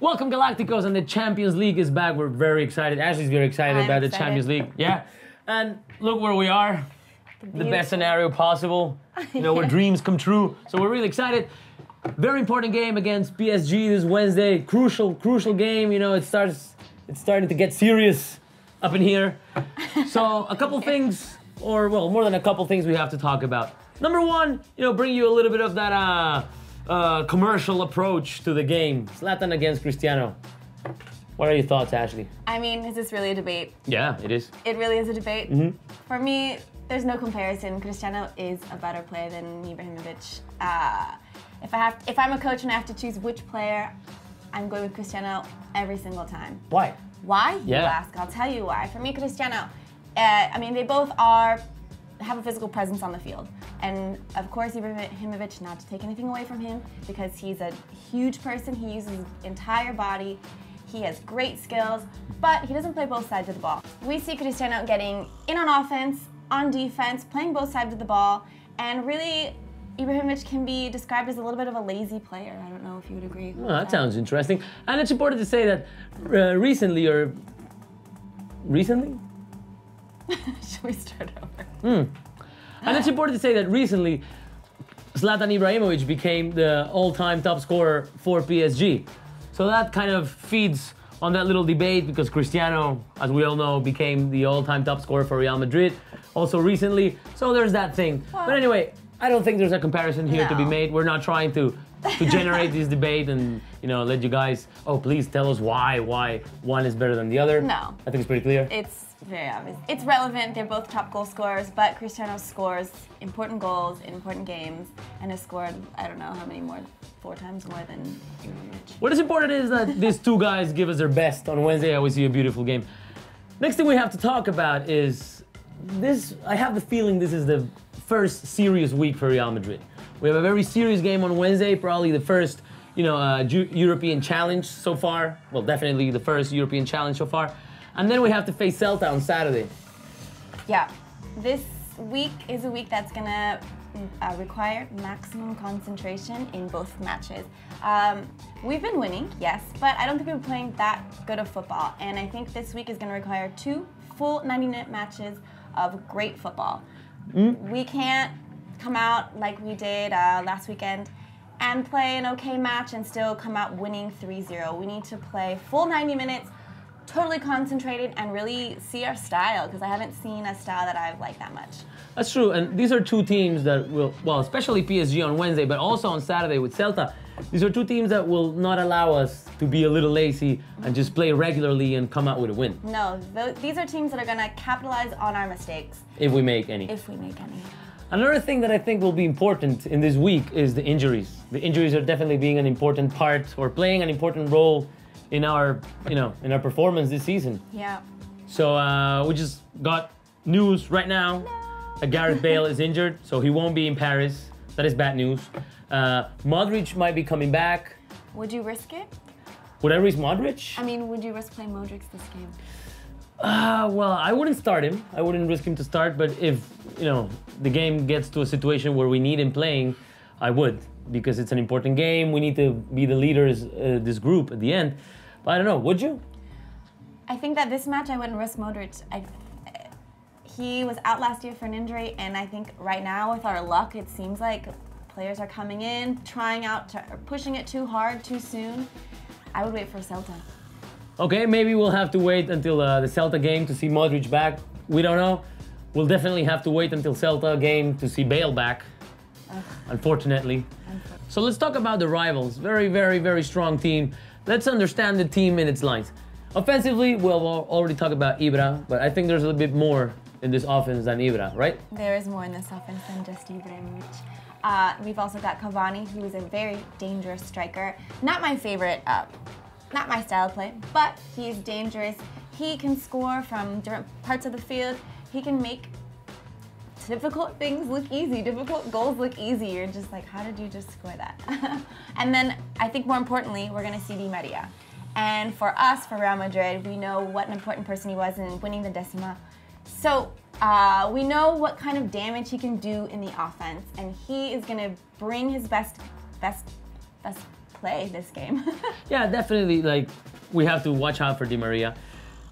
Welcome, Galacticos, and the Champions League is back. We're very excited. Ashley's very excited about the Champions League. Yeah. And look where we are. The best scenario possible. You know, where dreams come true. So we're really excited. Very important game against PSG this Wednesday. Crucial game. You know, it's starting to get serious up in here. So a couple things, or well, more than a couple things we have to talk about. Number one, you know, bring you a little bit of that commercial approach to the game. Zlatan against Cristiano. What are your thoughts, Ashley? I mean, is this really a debate? Yeah, it is. It really is a debate? Mm-hmm. For me, there's no comparison. Cristiano is a better player than Ibrahimovic. If I'm a coach and I have to choose which player, I'm going with Cristiano every single time. Why? Why? Yeah. You ask. I'll tell you why. For me, Cristiano, I mean, they both have a physical presence on the field. And of course, Ibrahimovic, not to take anything away from him, because he's a huge person, he uses his entire body, he has great skills, but he doesn't play both sides of the ball. We see Cristiano getting in on offense, on defense, playing both sides of the ball, and really, Ibrahimovic can be described as a little bit of a lazy player. I don't know if you would agree with that. Sounds interesting. And it's important to say that recently? Should we start over? And it's important to say that recently, Zlatan Ibrahimovic became the all-time top scorer for PSG. So that kind of feeds on that little debate, because Cristiano, as we all know, became the all-time top scorer for Real Madrid also recently. So there's that thing. Well, but anyway, I don't think there's a comparison here to be made. We're not trying to generate this debate and, you know, let you guys, please tell us why one is better than the other. No. I think it's pretty clear. It's very obvious. It's relevant. They're both top goal scorers, but Cristiano scores important goals in important games and has scored, I don't know how many more, 4 times more than Ibrahimovic. What is important is that these two guys give us their best on Wednesday. I always see a beautiful game. Next thing we have to talk about is this. I have the feeling this is the first serious week for Real Madrid. We have a very serious game on Wednesday, probably the first, you know, European challenge so far. Well, definitely the first European challenge so far. And then we have to face Celta on Saturday. Yeah, this week is a week that's gonna require maximum concentration in both matches. We've been winning, yes, but I don't think we've been playing that good of football. And I think this week is gonna require 2 full 90-minute matches of great football. We can't come out like we did last weekend and play an okay match and still come out winning 3-0. We need to play full 90 minutes, totally concentrated, and really see our style, because I haven't seen a style that I've liked that much. That's true, and these are two teams that will, well, especially PSG on Wednesday, but also on Saturday with Celta, these are two teams that will not allow us to be a little lazy and just play regularly and come out with a win. No, these are teams that are gonna capitalize on our mistakes. If we make any. If we make any. Another thing that I think will be important in this week is the injuries. The injuries are definitely being an important part, or playing an important role in our, you know, in our performance this season. Yeah. So we just got news right now. Gareth Bale is injured, so he won't be in Paris. That is bad news. Modric might be coming back. Would you risk it? Would I risk Modric? I mean, would you risk playing Modric this game? Well, I wouldn't start him. I wouldn't risk him to start, but if, you know, the game gets to a situation where we need him playing, I would, because it's an important game. We need to be the leaders this group at the end. But I don't know, would you? I think that this match I wouldn't risk Modric. He was out last year for an injury, and I think right now with our luck, it seems like players are coming in, trying out, pushing it too hard, too soon. I would wait for Celta. Okay, maybe we'll have to wait until the Celta game to see Modric back. We don't know. We'll definitely have to wait until Celta game to see Bale back, unfortunately. So let's talk about the rivals. Very, very, very strong team. Let's understand the team in its lines. Offensively, we'll already talked about Ibra, but I think there's a little bit more in this offense than Ibra, right? There is more in this offense than just Ibrahimovic. We've also got Cavani, who is a very dangerous striker. Not my favorite, not my style of play, but he's dangerous. He can score from different parts of the field. He can make difficult things look easy, difficult goals look easy. You're just like, how did you just score that? And then I think more importantly, we're gonna see Di Maria. And for us, for Real Madrid, we know what an important person he was in winning the Decima. So we know what kind of damage he can do in the offense, and he is gonna bring his best play this game. Yeah, definitely. Like, we have to watch out for Di Maria.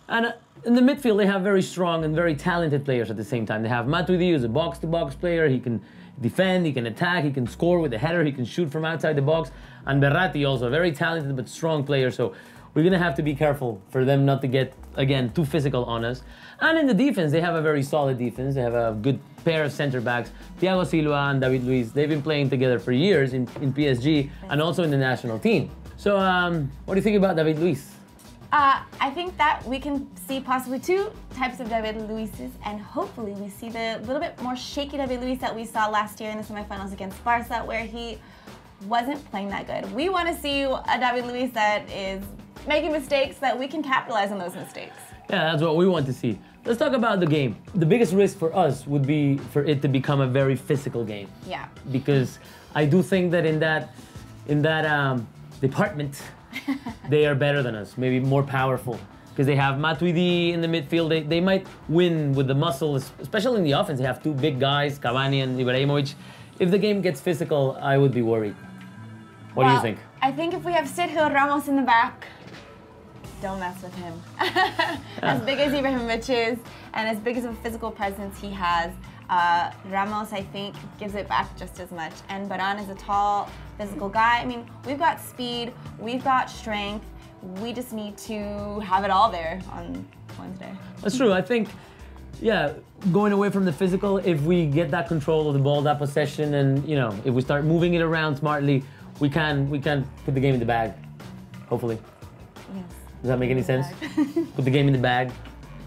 And in the midfield, they have very strong and very talented players at the same time. They have Matuidi, who's a box-to-box player. He can defend, he can attack, he can score with a header, he can shoot from outside the box. And Berratti, also a very talented but strong player. So we're going to have to be careful for them not to get, again, too physical on us. And in the defense, they have a very solid defense. They have a good pair of center-backs, Thiago Silva and David Luiz. They've been playing together for years in PSG and also in the national team. So what do you think about David Luiz? I think that we can see possibly two types of David Luizes, and hopefully we see the little bit more shaky David Luiz that we saw last year in the semifinals against Barca, where he wasn't playing that good. We want to see a David Luiz that is making mistakes, that we can capitalize on those mistakes. Yeah, that's what we want to see. Let's talk about the game. The biggest risk for us would be for it to become a very physical game. Yeah. Because I do think that in that department, they are better than us, maybe more powerful. Because they have Matuidi in the midfield. They might win with the muscle, especially in the offense. They have two big guys, Cavani and Ibrahimovic. If the game gets physical, I would be worried. What do you think? I think if we have Sergio Ramos in the back, don't mess with him. As big as Ibrahimovic is, and as big as a physical presence he has, Ramos, I think, gives it back just as much. And Varane is a tall, physical guy. I mean, we've got speed, we've got strength. We just need to have it all there on Wednesday. That's true. I think, yeah, going away from the physical, if we get that control of the ball, that possession, and, you know, if we start moving it around smartly, we can put the game in the bag, hopefully. Yes. Does that make any sense? Put the game in the bag?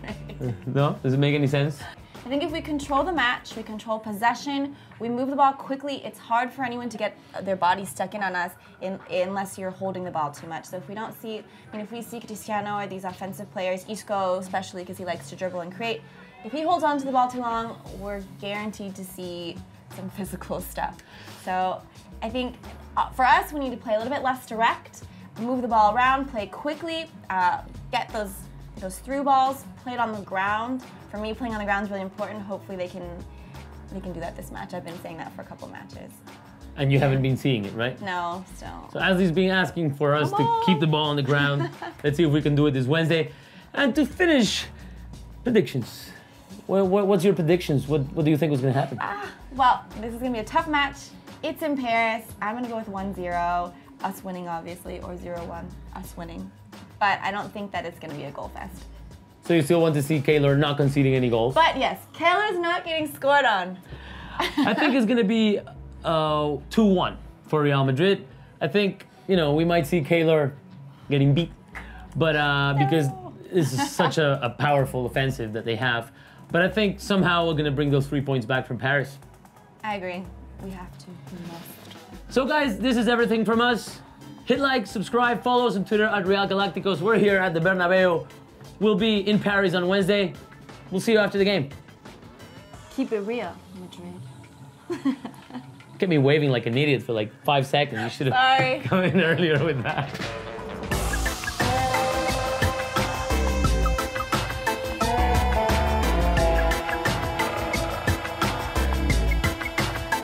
Right. No? Does it make any sense? I think if we control the match, we control possession, we move the ball quickly, it's hard for anyone to get their body stuck in on us unless you're holding the ball too much. So if we don't see, I mean, if we see Cristiano or these offensive players, Isco especially because he likes to dribble and create, if he holds on to the ball too long, we're guaranteed to see some physical stuff. So I think for us, we need to play a little bit less direct, move the ball around, play quickly, get those through balls, play it on the ground. For me, playing on the ground is really important. Hopefully they can do that this match. I've been saying that for a couple matches. And you haven't been seeing it, right? No, still. So Ashley's been asking for us to keep the ball on the ground. Let's see if we can do it this Wednesday. And to finish, predictions. What's your predictions? What do you think was going to happen? Well, this is going to be a tough match. It's in Paris. I'm going to go with 1-0, us winning obviously, or 0-1, us winning. But I don't think that it's going to be a goal fest. So you still want to see Keylor not conceding any goals? But yes, Keylor's not getting scored on. I think it's going to be 2-1 for Real Madrid. I think, you know, we might see Keylor getting beat, but because this is such a powerful offensive that they have. But I think somehow we're going to bring those 3 points back from Paris. I agree. We have to. We must. So guys, this is everything from us. Hit like, subscribe, follow us on Twitter at Real Galacticos. We're here at the Bernabeu. We'll be in Paris on Wednesday. We'll see you after the game. Keep it real, Madrid. Get me waving like an idiot for like 5 seconds. You should have come in earlier with that.